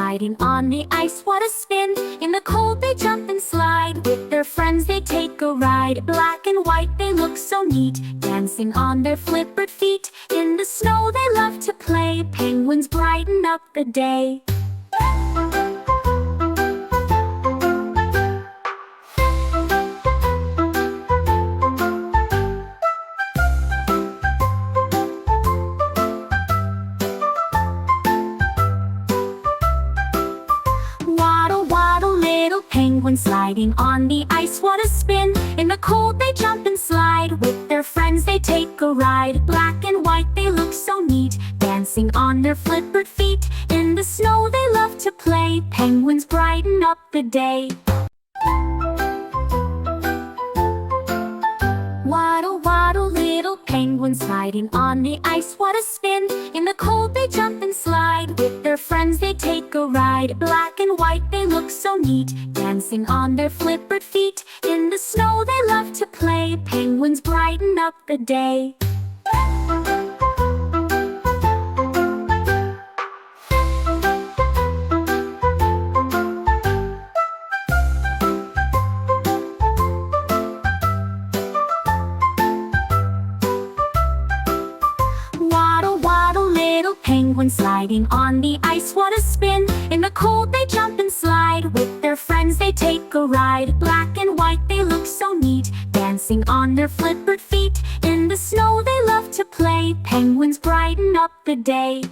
sliding on the ice, what a spin! In the cold they jump and slide, with their friends they take a ride. Black and white they look so neat, dancing on their flippered feet. In the snow they love to play, penguins brighten up the day. Waddle, waddle, little penguin sliding on the ice, what a spin! In the cold they jump and slide, with their friends they take a ride. Black and white they look so neat, dancing on their flippered feet. In the snow they love to play, penguins brighten up the day. Waddle, waddle, little penguin sliding on the ice, what a spin! In the cold they jump and slide, with their friends they take a ride. Black and white they look so neat, dancing on their flippered feet. In the snow they love to play, penguins brighten up the day. Penguin sliding on the ice, what a spin! In the cold they jump and slide, with their friends they take a ride. Black and white they look so neat, dancing on their flippered feet. In the snow they love to play, penguins brighten up the day.